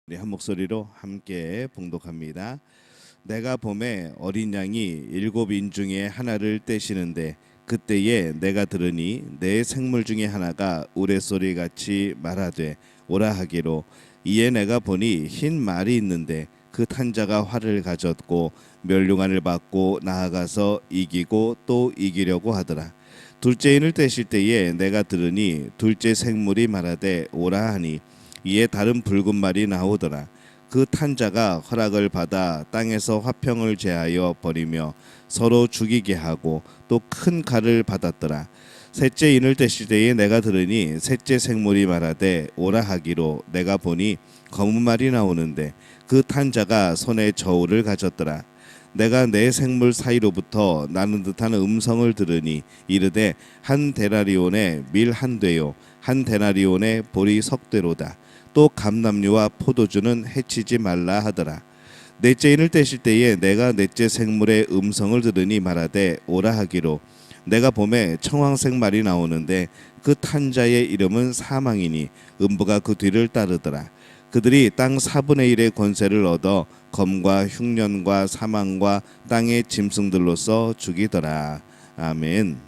우리 한 목소리로 함께 봉독합니다. 내가 봄에 어린 양이 일곱 인 중에 하나를 떼시는데 그때에 내가 들으니 내 생물 중에 하나가 우레소리 같이 말하되 오라 하기로 이에 내가 보니 흰 말이 있는데 그 탄자가 활을 가졌고 멸류관을 받고 나아가서 이기고 또 이기려고 하더라. 둘째 인을 떼실 때에 내가 들으니 둘째 생물이 말하되 오라 하니 이에 다른 붉은 말이 나오더라. 그 탄자가 허락을 받아 땅에서 화평을 제하여 버리며 서로 죽이게 하고 또 큰 칼을 받았더라. 셋째 인을 떼실 때에 내가 들으니 셋째 생물이 말하되 오라 하기로 내가 보니 검은 말이 나오는데 그 탄자가 손에 저울을 가졌더라. 내가 내 생물 사이로부터 나는 듯한 음성을 들으니 이르되 한 데나리온에 밀 한 되요 한 데나리온에 보리 석 되로다. 또 감람류와 포도주는 해치지 말라 하더라. 넷째 인을 떼실 때에 내가 넷째 생물의 음성을 들으니 말하되 오라 하기로 내가 봄에 청황색 말이 나오는데 그 탄자의 이름은 사망이니 음부가 그 뒤를 따르더라. 그들이 땅 4분의 1의 권세를 얻어 검과 흉년과 사망과 땅의 짐승들로서 죽이더라. 아멘.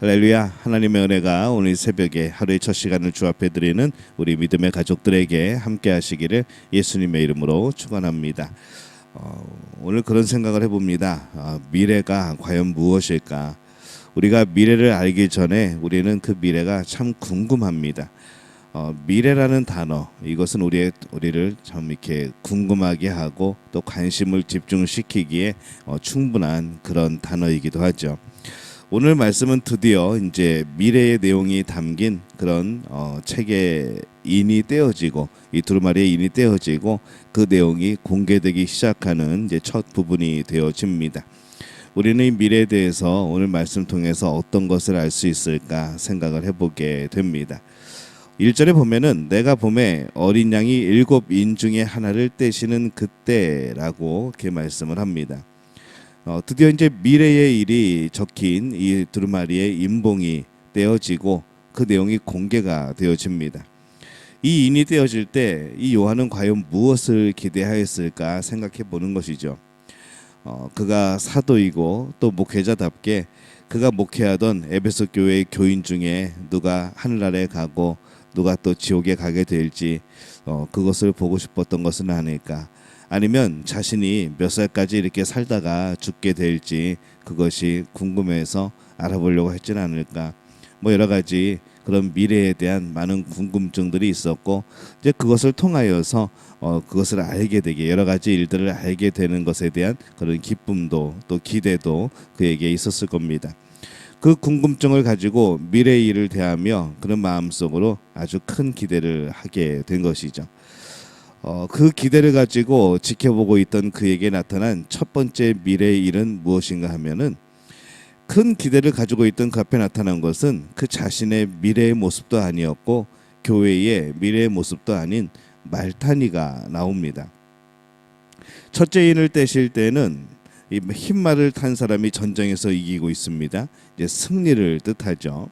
할렐루야. 하나님의 은혜가 오늘 새벽에 하루의 첫 시간을 주 앞에 드리는 우리 믿음의 가족들에게 함께 하시기를 예수님의 이름으로 축원합니다. 오늘 그런 생각을 해봅니다. 미래가 과연 무엇일까? 우리가 미래를 알기 전에 우리는 그 미래가 참 궁금합니다. 미래라는 단어, 이것은 우리를 참 이렇게 궁금하게 하고 또 관심을 집중시키기에 충분한 그런 단어이기도 하죠. 오늘 말씀은 드디어 이제 미래의 내용이 담긴 그런 책의 인이 떼어지고 이 두루마리의 인이 떼어지고 그 내용이 공개되기 시작하는 이제 첫 부분이 되어집니다. 우리는 이 미래에 대해서 오늘 말씀 통해서 어떤 것을 알 수 있을까 생각을 해보게 됩니다. 1절에 보면은 내가 봄에 어린 양이 일곱 인 중에 하나를 떼시는 그때라고 이렇게 말씀을 합니다. 드디어 이제 미래의 일이 적힌 이 두루마리의 인봉이 떼어지고 그 내용이 공개가 되어집니다. 이 인이 떼어질 때 이 요한은 과연 무엇을 기대하였을까 생각해 보는 것이죠. 그가 사도이고 또 목회자답게 그가 목회하던 에베소 교회의 교인 중에 누가 하늘나라에 가고 누가 또 지옥에 가게 될지 그것을 보고 싶었던 것은 아닐까? 아니면 자신이 몇 살까지 이렇게 살다가 죽게 될지 그것이 궁금해서 알아보려고 했지는 않을까? 뭐 여러 가지 그런 미래에 대한 많은 궁금증들이 있었고 이제 그것을 통하여서 그것을 알게 되게 여러 가지 일들을 알게 되는 것에 대한 그런 기쁨도 또 기대도 그에게 있었을 겁니다. 그 궁금증을 가지고 미래의 일을 대하며 그런 마음속으로 아주 큰 기대를 하게 된 것이죠. 그 기대를 가지고 지켜보고 있던 그에게 나타난 첫 번째 미래의 일은 무엇인가 하면은 큰 기대를 가지고 있던 그 앞에 나타난 것은 그 자신의 미래의 모습도 아니었고 교회의 미래의 모습도 아닌 말타니가 나옵니다. 첫째 인을 떼실 때는 이 흰 말을 탄 사람이 전쟁에서 이기고 있습니다. 이제 승리를 뜻하죠.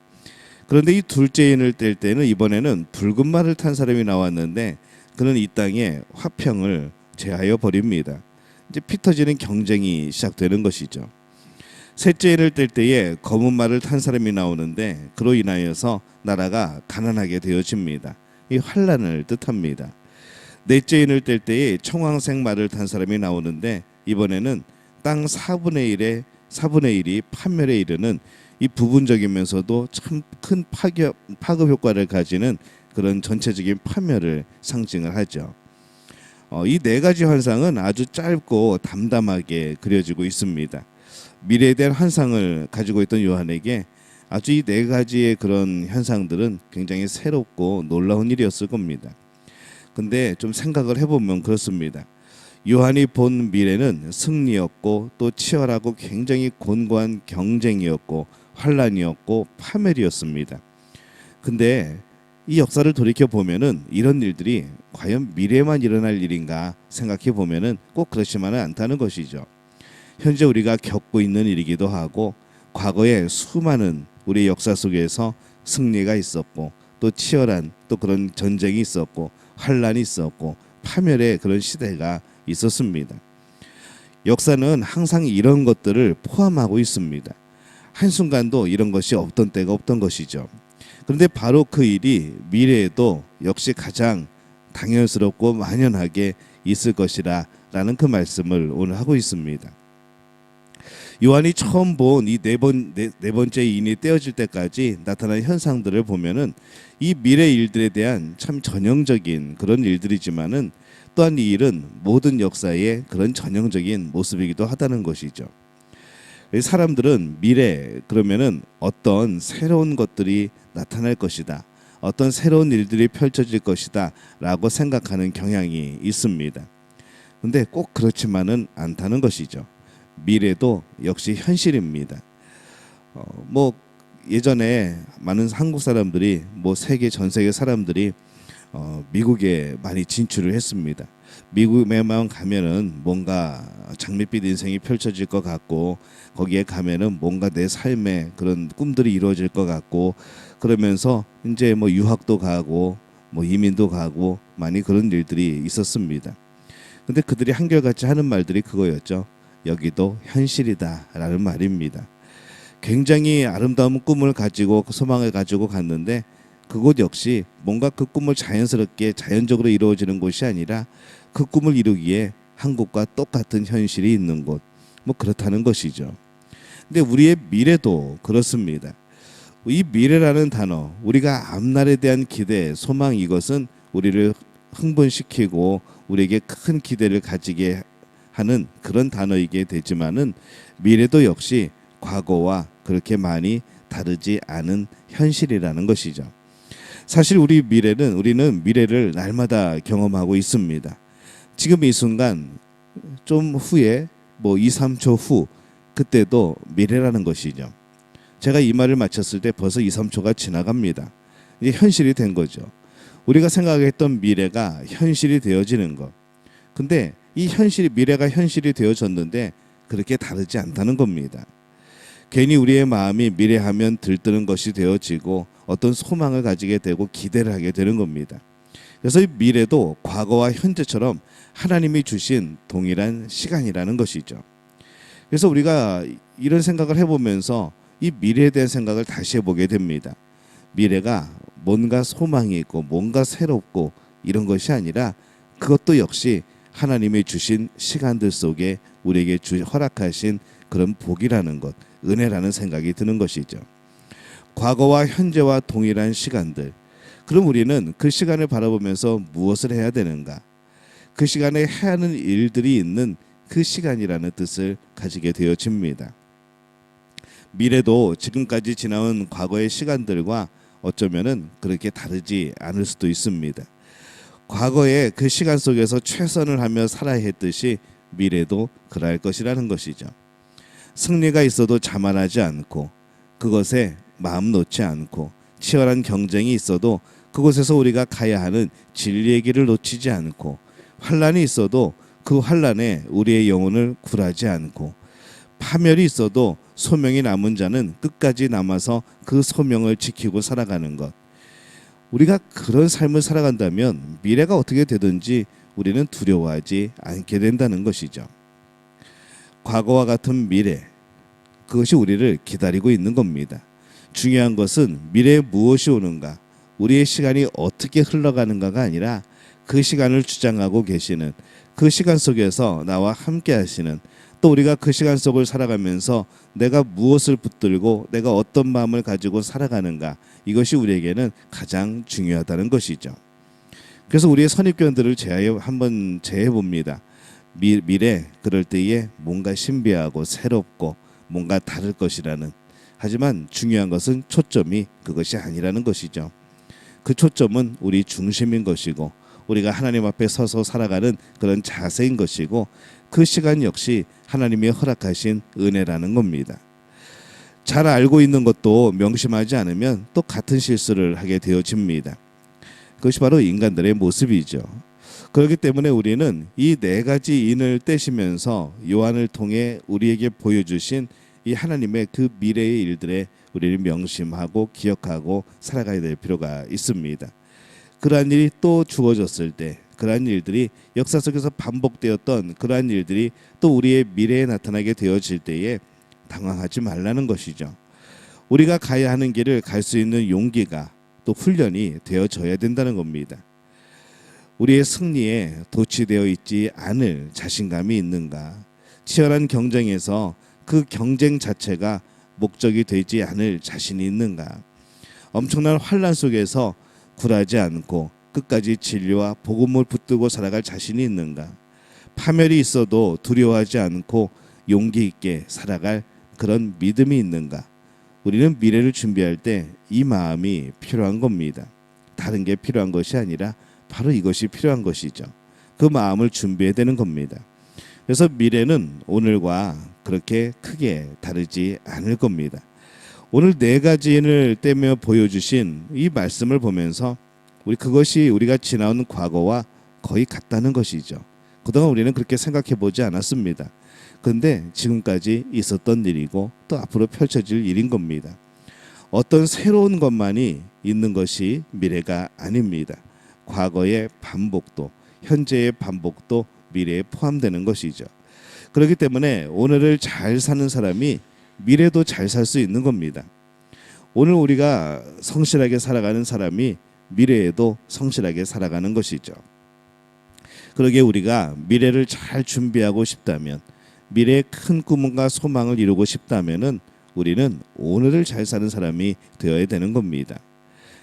그런데 이 둘째 인을 뗄 때는 이번에는 붉은 말을 탄 사람이 나왔는데 그는 이 땅에 화평을 제하여 버립니다. 이제 피 터지는 경쟁이 시작되는 것이죠. 셋째 인을 뗄 때에 검은 말을 탄 사람이 나오는데 그로 인하여서 나라가 가난하게 되어집니다. 이 환란을 뜻합니다. 넷째 인을 뗄 때에 청황색 말을 탄 사람이 나오는데 이번에는 땅 4분의 1이 파멸에 이르는 이 부분적이면서도 참 큰 파급 효과를 가지는 그런 전체적인 파멸을 상징을 하죠. 이 네 가지 환상은 아주 짧고 담담하게 그려지고 있습니다. 미래에 대한 환상을 가지고 있던 요한에게 아주 이 네 가지의 그런 현상들은 굉장히 새롭고 놀라운 일이었을 겁니다. 근데 좀 생각을 해보면 그렇습니다. 요한이 본 미래는 승리였고 또 치열하고 굉장히 곤고한 경쟁이었고 환란이었고 파멸이었습니다. 근데 이 역사를 돌이켜 보면은 이런 일들이 과연 미래에만 일어날 일인가 생각해 보면은 꼭 그렇지만은 않다는 것이죠. 현재 우리가 겪고 있는 일이기도 하고 과거에 수많은 우리 역사 속에서 승리가 있었고 또 치열한 또 그런 전쟁이 있었고 환란이 있었고 파멸의 그런 시대가 있었습니다. 역사는 항상 이런 것들을 포함하고 있습니다. 한순간도 이런 것이 없던 때가 없던 것이죠. 그런데 바로 그 일이 미래에도 역시 가장 당연스럽고 만연하게 있을 것이라 라는 그 말씀을 오늘 하고 있습니다. 요한이 처음 본 이 네 번째 인이 떼어질 때까지 나타난 현상들을 보면은 이 미래 일들에 대한 참 전형적인 그런 일들이지만은 또한 이 일은 모든 역사의 그런 전형적인 모습이기도 하다는 것이죠. 사람들은 미래 그러면은 어떤 새로운 것들이 나타날 것이다, 어떤 새로운 일들이 펼쳐질 것이다 라고 생각하는 경향이 있습니다. 근데 꼭 그렇지만은 않다는 것이죠. 미래도 역시 현실입니다. 뭐 예전에 많은 한국 사람들이 뭐 세계 전 세계 사람들이 미국에 많이 진출을 했습니다. 미국에만 가면은 뭔가 장밋빛 인생이 펼쳐질 것 같고 거기에 가면은 뭔가 내 삶의 그런 꿈들이 이루어질 것 같고 그러면서 이제 뭐 유학도 가고 뭐 이민도 가고 많이 그런 일들이 있었습니다. 근데 그들이 한결같이 하는 말들이 그거였죠. 여기도 현실이다라는 말입니다. 굉장히 아름다운 꿈을 가지고 소망을 가지고 갔는데 그곳 역시 뭔가 그 꿈을 자연스럽게 자연적으로 이루어지는 곳이 아니라 그 꿈을 이루기에 한국과 똑같은 현실이 있는 곳, 뭐 그렇다는 것이죠. 근데 우리의 미래도 그렇습니다. 이 미래라는 단어, 우리가 앞날에 대한 기대, 소망, 이것은 우리를 흥분시키고 우리에게 큰 기대를 가지게 하는 그런 단어이게 되지만은 미래도 역시 과거와 그렇게 많이 다르지 않은 현실이라는 것이죠. 사실 우리는 미래를 날마다 경험하고 있습니다. 지금 이 순간 좀 후에 뭐 2, 3초 후 그때도 미래라는 것이죠. 제가 이 말을 마쳤을 때 벌써 2, 3초가 지나갑니다. 이게 현실이 된 거죠. 우리가 생각했던 미래가 현실이 되어지는 것. 근데 이 미래가 현실이 되어졌는데 그렇게 다르지 않다는 겁니다. 괜히 우리의 마음이 미래하면 들뜨는 것이 되어지고 어떤 소망을 가지게 되고 기대를 하게 되는 겁니다. 그래서 이 미래도 과거와 현재처럼 하나님이 주신 동일한 시간이라는 것이죠. 그래서 우리가 이런 생각을 해보면서 이 미래에 대한 생각을 다시 해보게 됩니다. 미래가 뭔가 소망이 있고 뭔가 새롭고 이런 것이 아니라 그것도 역시 하나님이 주신 시간들 속에 우리에게 허락하신 그런 복이라는 것, 은혜라는 생각이 드는 것이죠. 과거와 현재와 동일한 시간들. 그럼 우리는 그 시간을 바라보면서 무엇을 해야 되는가? 그 시간에 해야 하는 일들이 있는 그 시간이라는 뜻을 가지게 되어집니다. 미래도 지금까지 지나온 과거의 시간들과 어쩌면은 그렇게 다르지 않을 수도 있습니다. 과거에 그 시간 속에서 최선을 하며 살아야 했듯이 미래도 그럴 것이라는 것이죠. 승리가 있어도 자만하지 않고 그것에 마음 놓지 않고 치열한 경쟁이 있어도 그곳에서 우리가 가야 하는 진리의 길을 놓치지 않고 환란이 있어도 그 환란에 우리의 영혼을 굴하지 않고 파멸이 있어도 소명이 남은 자는 끝까지 남아서 그 소명을 지키고 살아가는 것. 우리가 그런 삶을 살아간다면 미래가 어떻게 되든지 우리는 두려워하지 않게 된다는 것이죠. 과거와 같은 미래, 그것이 우리를 기다리고 있는 겁니다. 중요한 것은 미래에 무엇이 오는가, 우리의 시간이 어떻게 흘러가는가가 아니라 그 시간을 주장하고 계시는, 그 시간 속에서 나와 함께 하시는, 또 우리가 그 시간 속을 살아가면서 내가 무엇을 붙들고 내가 어떤 마음을 가지고 살아가는가, 이것이 우리에게는 가장 중요하다는 것이죠. 그래서 우리의 선입견들을 한번 제해 봅니다. 미래 그럴 때에 뭔가 신비하고 새롭고 뭔가 다를 것이라는, 하지만 중요한 것은 초점이 그것이 아니라는 것이죠. 그 초점은 우리 중심인 것이고 우리가 하나님 앞에 서서 살아가는 그런 자세인 것이고 그 시간 역시 하나님이 허락하신 은혜라는 겁니다. 잘 알고 있는 것도 명심하지 않으면 또 같은 실수를 하게 되어집니다. 그것이 바로 인간들의 모습이죠. 그렇기 때문에 우리는 이 네 가지 인을 떼시면서 요한을 통해 우리에게 보여주신 이 하나님의 그 미래의 일들에 우리는 명심하고 기억하고 살아가야 될 필요가 있습니다. 그러한 일이 또 주어졌을 때, 그러한 일들이 역사 속에서 반복되었던 그러한 일들이 또 우리의 미래에 나타나게 되어질 때에 당황하지 말라는 것이죠. 우리가 가야 하는 길을 갈 수 있는 용기가 또 훈련이 되어져야 된다는 겁니다. 우리의 승리에 도취되어 있지 않을 자신감이 있는가? 치열한 경쟁에서 그 경쟁 자체가 목적이 되지 않을 자신이 있는가? 엄청난 환난 속에서 굴하지 않고 끝까지 진리와 복음을 붙들고 살아갈 자신이 있는가? 파멸이 있어도 두려워하지 않고 용기 있게 살아갈 그런 믿음이 있는가? 우리는 미래를 준비할 때 이 마음이 필요한 겁니다. 다른 게 필요한 것이 아니라 바로 이것이 필요한 것이죠. 그 마음을 준비해야 되는 겁니다. 그래서 미래는 오늘과 그렇게 크게 다르지 않을 겁니다. 오늘 네 가지를 떼며 보여주신 이 말씀을 보면서 그것이 우리가 지나온 과거와 거의 같다는 것이죠. 그동안 우리는 그렇게 생각해 보지 않았습니다. 그런데 지금까지 있었던 일이고 또 앞으로 펼쳐질 일인 겁니다. 어떤 새로운 것만이 있는 것이 미래가 아닙니다. 과거의 반복도, 현재의 반복도 미래에 포함되는 것이죠. 그렇기 때문에 오늘을 잘 사는 사람이 미래도 잘 살 수 있는 겁니다. 오늘 우리가 성실하게 살아가는 사람이 미래에도 성실하게 살아가는 것이죠. 그러기에 우리가 미래를 잘 준비하고 싶다면, 미래의 큰 꿈과 소망을 이루고 싶다면은 우리는 오늘을 잘 사는 사람이 되어야 되는 겁니다.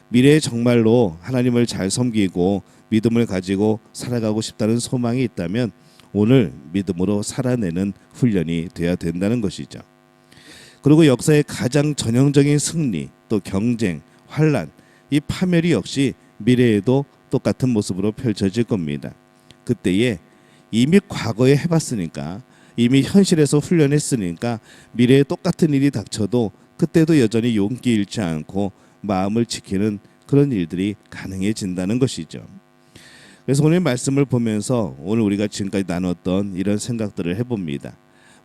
미래에 정말로 하나님을 잘 섬기고 믿음을 가지고 살아가고 싶다는 소망이 있다면 오늘 믿음으로 살아내는 훈련이 되어야 된다는 것이죠. 그리고 역사의 가장 전형적인 승리, 또 경쟁, 환란, 이 파멸이 역시 미래에도 똑같은 모습으로 펼쳐질 겁니다. 그때에 이미 과거에 해봤으니까, 이미 현실에서 훈련했으니까 미래에 똑같은 일이 닥쳐도 그때도 여전히 용기 잃지 않고 마음을 지키는 그런 일들이 가능해진다는 것이죠. 그래서 오늘 말씀을 보면서 오늘 우리가 지금까지 나눴던 이런 생각들을 해봅니다.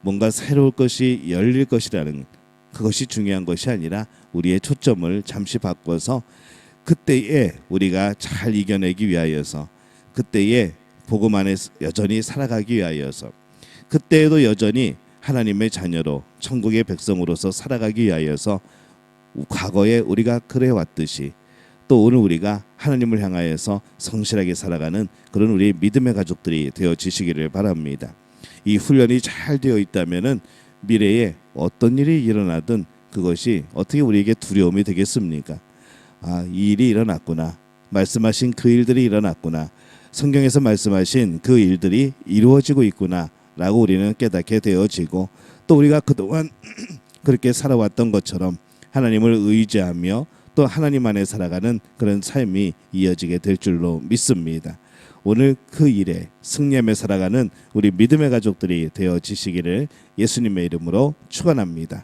뭔가 새로울 것이 열릴 것이라는 그것이 중요한 것이 아니라 우리의 초점을 잠시 바꿔서 그때에 우리가 잘 이겨내기 위하여서, 그때에 복음 안에 여전히 살아가기 위하여서, 그때에도 여전히 하나님의 자녀로 천국의 백성으로서 살아가기 위하여서 과거에 우리가 그래왔듯이 또 오늘 우리가 하나님을 향하여서 성실하게 살아가는 그런 우리 믿음의 가족들이 되어지시기를 바랍니다. 이 훈련이 잘 되어 있다면은 미래에 어떤 일이 일어나든 그것이 어떻게 우리에게 두려움이 되겠습니까? 이 일이 일어났구나. 말씀하신 그 일들이 일어났구나. 성경에서 말씀하신 그 일들이 이루어지고 있구나 라고 우리는 깨닫게 되어지고, 또 우리가 그동안 그렇게 살아왔던 것처럼 하나님을 의지하며 또 하나님 안에 살아가는 그런 삶이 이어지게 될 줄로 믿습니다. 오늘 그 일에 승리하며 살아가는 우리 믿음의 가족들이 되어지시기를 예수님의 이름으로 축원합니다.